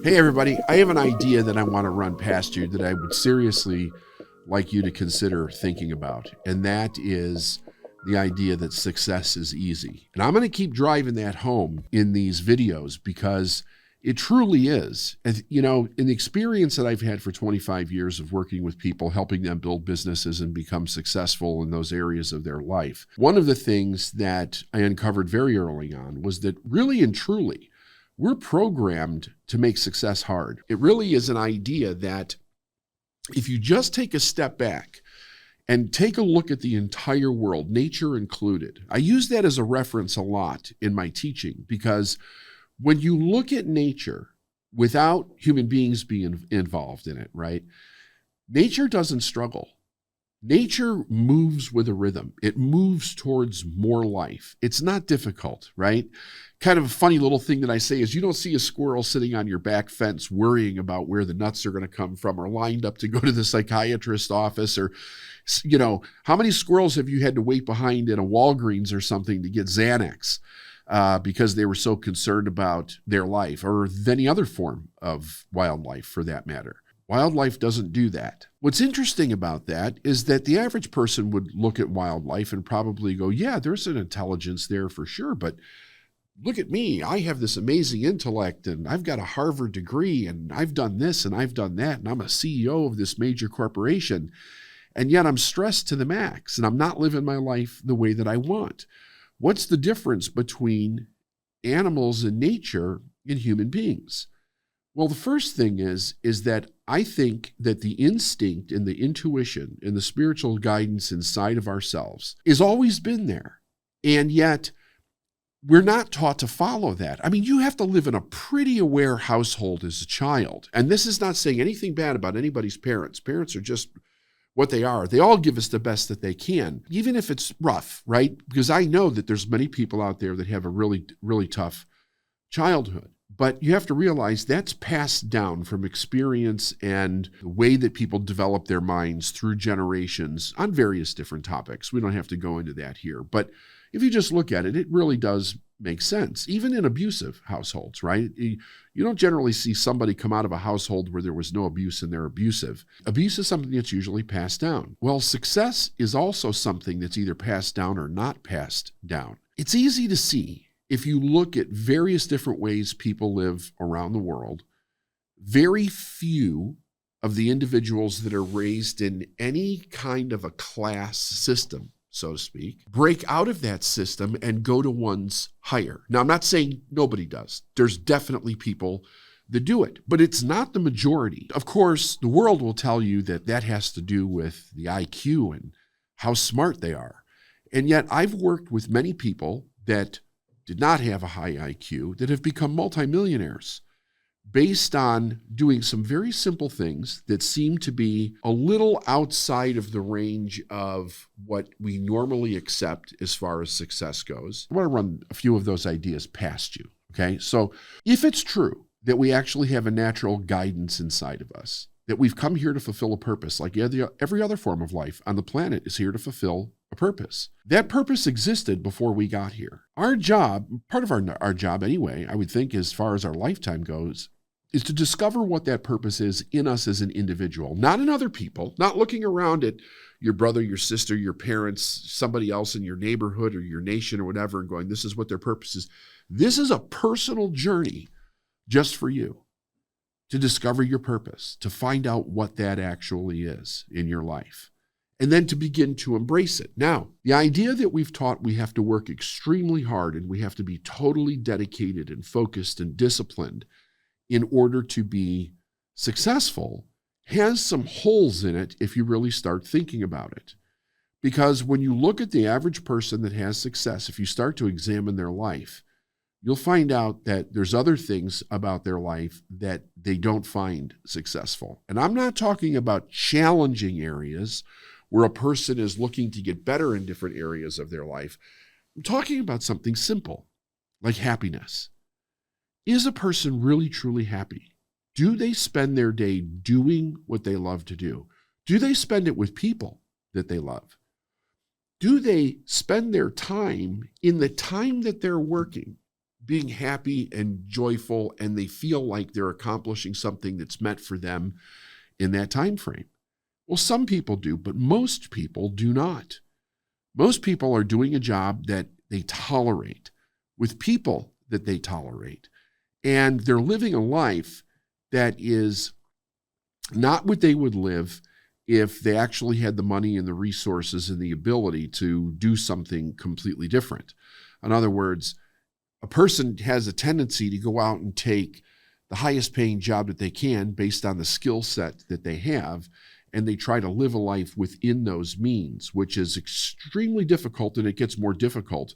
Hey, everybody. I have an idea that I want to run past you that I would seriously like you to consider thinking about. And that is the idea that success is easy. And I'm going to keep driving that home in these videos because it truly is. And, you know, in the experience that I've had for 25 years of working with people, helping them build businesses and become successful in those areas of their life, one of the things that I uncovered very early on was that really and truly, we're programmed to make success hard. It really is an idea that if you just take a step back and take a look at the entire world, nature included. I use that as a reference a lot in my teaching because when you look at nature without human beings being involved in it, right? Nature doesn't struggle. Nature moves with a rhythm. It moves towards more life. It's not difficult, right? Kind of a funny little thing that I say is you don't see a squirrel sitting on your back fence worrying about where the nuts are going to come from or lined up to go to the psychiatrist's office or, you know, how many squirrels have you had to wait behind in a Walgreens or something to get Xanax because they were so concerned about their life or any other form of wildlife for that matter? Wildlife doesn't do that. What's interesting about that is that the average person would look at wildlife and probably go, yeah, there's an intelligence there for sure, but look at me. I have this amazing intellect and I've got a Harvard degree and I've done this and I've done that and I'm a CEO of this major corporation. And yet I'm stressed to the max and I'm not living my life the way that I want. What's the difference between animals and nature and human beings? Well, the first thing is that I think that the instinct and the intuition and the spiritual guidance inside of ourselves has always been there. And yet we're not taught to follow that. I mean, you have to live in a pretty aware household as a child. And this is not saying anything bad about anybody's parents. Parents are just what they are. They all give us the best that they can, even if it's rough, right? Because I know that there's many people out there that have a really, really tough childhood. But you have to realize that's passed down from experience and the way that people develop their minds through generations on various different topics. We don't have to go into that here. But if you just look at it, it really does make sense, even in abusive households, right? You don't generally see somebody come out of a household where there was no abuse and they're abusive. Abuse is something that's usually passed down. Well, success is also something that's either passed down or not passed down. It's easy to see. If you look at various different ways people live around the world, very few of the individuals that are raised in any kind of a class system, so to speak, break out of that system and go to ones higher. Now, I'm not saying nobody does. There's definitely people that do it, but it's not the majority. Of course, the world will tell you that that has to do with the IQ and how smart they are. And yet I've worked with many people that did not have a high IQ that have become multimillionaires based on doing some very simple things that seem to be a little outside of the range of what we normally accept as far as success goes. I want to run a few of those ideas past you, okay? So if it's true that we actually have a natural guidance inside of us, that we've come here to fulfill a purpose, like every other form of life on the planet is here to fulfill a purpose. That purpose existed before we got here. Our job, part of our job anyway, I would think as far as our lifetime goes, is to discover what that purpose is in us as an individual, not in other people, not looking around at your brother, your sister, your parents, somebody else in your neighborhood or your nation or whatever and going, this is what their purpose is. This is a personal journey just for you to discover your purpose, to find out what that actually is in your life, and then to begin to embrace it. Now, the idea that we've taught we have to work extremely hard and we have to be totally dedicated and focused and disciplined in order to be successful has some holes in it if you really start thinking about it. Because when you look at the average person that has success, if you start to examine their life, you'll find out that there's other things about their life that they don't find successful. And I'm not talking about challenging areas where a person is looking to get better in different areas of their life. I'm talking about something simple, like happiness. Is a person really, truly happy? Do they spend their day doing what they love to do? Do they spend it with people that they love? Do they spend their time in the time that they're working being happy and joyful, and they feel like they're accomplishing something that's meant for them in that time frame. Well, some people do, but most people do not. Most people are doing a job that they tolerate with people that they tolerate, and they're living a life that is not what they would live if they actually had the money and the resources and the ability to do something completely different. In other words, a person has a tendency to go out and take the highest paying job that they can based on the skill set that they have, and they try to live a life within those means, which is extremely difficult, and it gets more difficult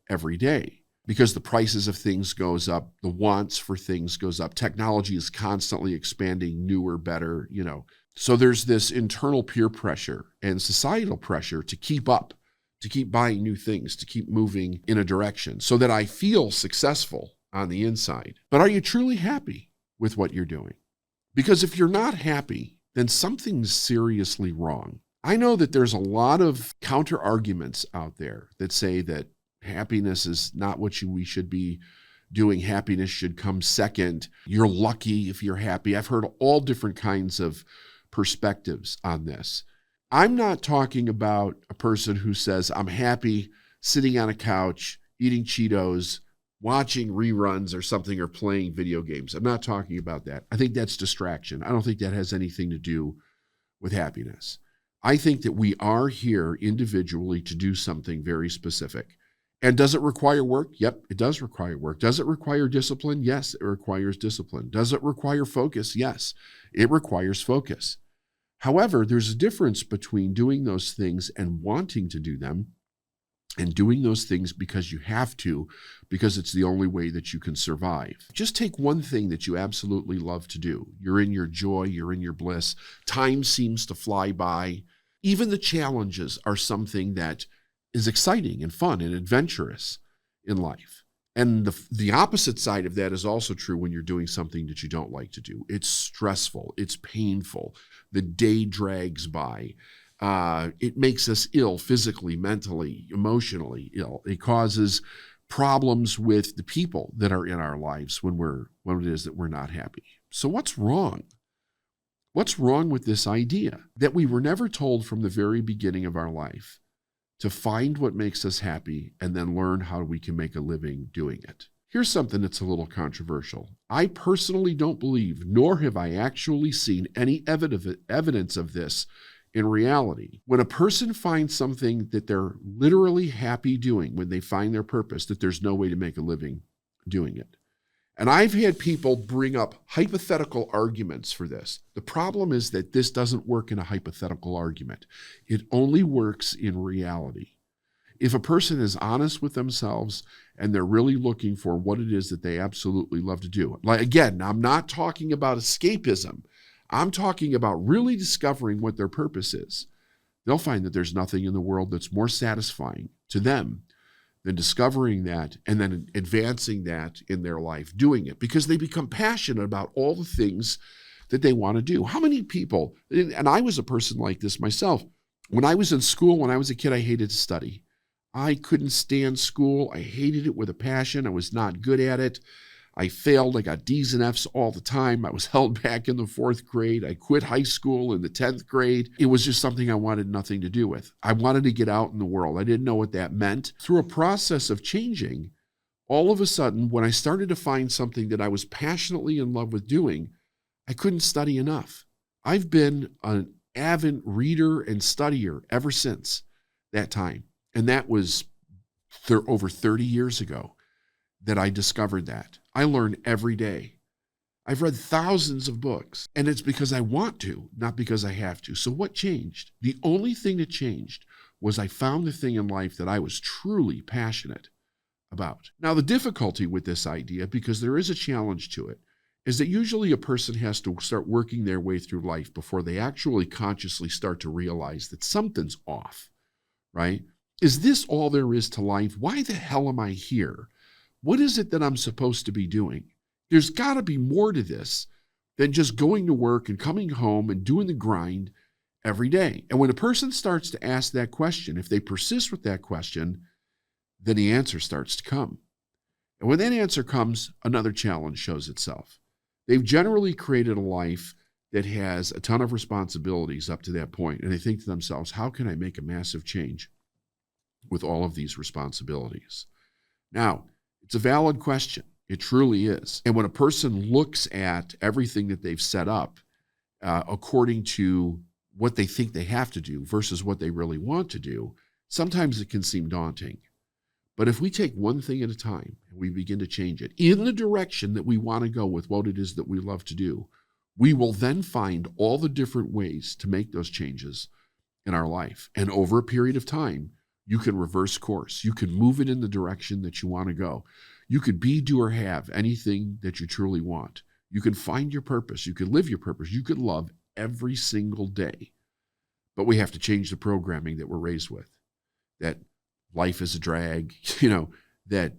every day because the prices of things goes up, the wants for things goes up. Technology is constantly expanding, newer, better, So there's this internal peer pressure and societal pressure to keep up, to keep buying new things, to keep moving in a direction so that I feel successful on the inside. But are you truly happy with what you're doing? Because if you're not happy, then something's seriously wrong. I know that there's a lot of counter arguments out there that say that happiness is not what we should be doing. Happiness should come second. You're lucky if you're happy. I've heard all different kinds of perspectives on this. I'm not talking about a person who says, I'm happy sitting on a couch, eating Cheetos, watching reruns or something, or playing video games. I'm not talking about that. I think that's distraction. I don't think that has anything to do with happiness. I think that we are here individually to do something very specific. And does it require work? Yep, it does require work. Does it require discipline? Yes, it requires discipline. Does it require focus? Yes, it requires focus. However, there's a difference between doing those things and wanting to do them, and doing those things because you have to, because it's the only way that you can survive. Just take one thing that you absolutely love to do. You're in your joy, you're in your bliss. Time seems to fly by. Even the challenges are something that is exciting and fun and adventurous in life. And the opposite side of that is also true when you're doing something that you don't like to do. It's stressful, it's painful. The day drags by. It makes us ill physically, mentally, emotionally ill. It causes problems with the people that are in our lives when it is that we're not happy. So what's wrong? What's wrong with this idea that we were never told from the very beginning of our life to find what makes us happy and then learn how we can make a living doing it? Here's something that's a little controversial. I personally don't believe, nor have I actually seen any evidence of this in reality. When a person finds something that they're literally happy doing, when they find their purpose, that there's no way to make a living doing it. And I've had people bring up hypothetical arguments for this. The problem is that this doesn't work in a hypothetical argument. It only works in reality. If a person is honest with themselves and they're really looking for what it is that they absolutely love to do. Like, again, I'm not talking about escapism. I'm talking about really discovering what their purpose is. They'll find that there's nothing in the world that's more satisfying to them than discovering that and then advancing that in their life, doing it, because they become passionate about all the things that they want to do. How many people, and I was a person like this myself, when I was in school, when I was a kid, I hated to study. I couldn't stand school. I hated it with a passion. I was not good at it. I failed. I got D's and F's all the time. I was held back in the 4th grade. I quit high school in the 10th grade. It was just something I wanted nothing to do with. I wanted to get out in the world. I didn't know what that meant. Through a process of changing, all of a sudden, when I started to find something that I was passionately in love with doing, I couldn't study enough. I've been an avid reader and studier ever since that time. And that was over 30 years ago that I discovered that. I learn every day. I've read thousands of books, and it's because I want to, not because I have to. So what changed? The only thing that changed was I found the thing in life that I was truly passionate about. Now, the difficulty with this idea, because there is a challenge to it, is that usually a person has to start working their way through life before they actually consciously start to realize that something's off, right? Is this all there is to life? Why the hell am I here? What is it that I'm supposed to be doing? There's got to be more to this than just going to work and coming home and doing the grind every day. And when a person starts to ask that question, if they persist with that question, then the answer starts to come. And when that answer comes, another challenge shows itself. They've generally created a life that has a ton of responsibilities up to that point, and they think to themselves, how can I make a massive change with all of these responsibilities? Now, it's a valid question. It truly is. And when a person looks at everything that they've set up according to what they think they have to do versus what they really want to do, sometimes it can seem daunting. But if we take one thing at a time and we begin to change it in the direction that we want to go with what it is that we love to do, we will then find all the different ways to make those changes in our life. And over a period of time, you can reverse course. You can move it in the direction that you want to go. You could be, do, or have anything that you truly want. You can find your purpose. You can live your purpose. You can love every single day. But we have to change the programming that we're raised with. That life is a drag, that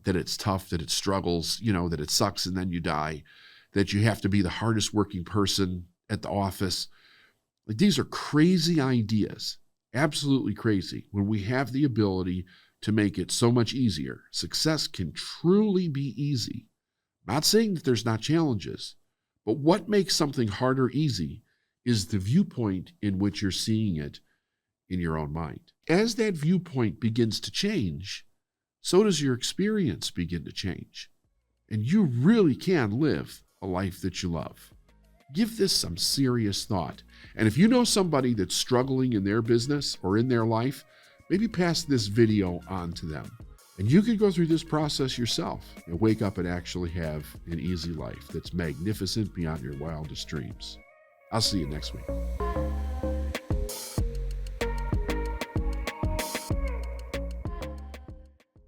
it's tough, that it struggles, that it sucks and then you die, that you have to be the hardest working person at the office. Like, these are crazy ideas, absolutely crazy, when we have the ability to make it so much easier. Success can truly be easy. Not saying that there's not challenges, but what makes something hard or easy is the viewpoint in which you're seeing it in your own mind. As that viewpoint begins to change, so does your experience begin to change. And you really can live a life that you love. Give this some serious thought. And if you know somebody that's struggling in their business or in their life, maybe pass this video on to them. And you can go through this process yourself and wake up and actually have an easy life that's magnificent beyond your wildest dreams. I'll see you next week.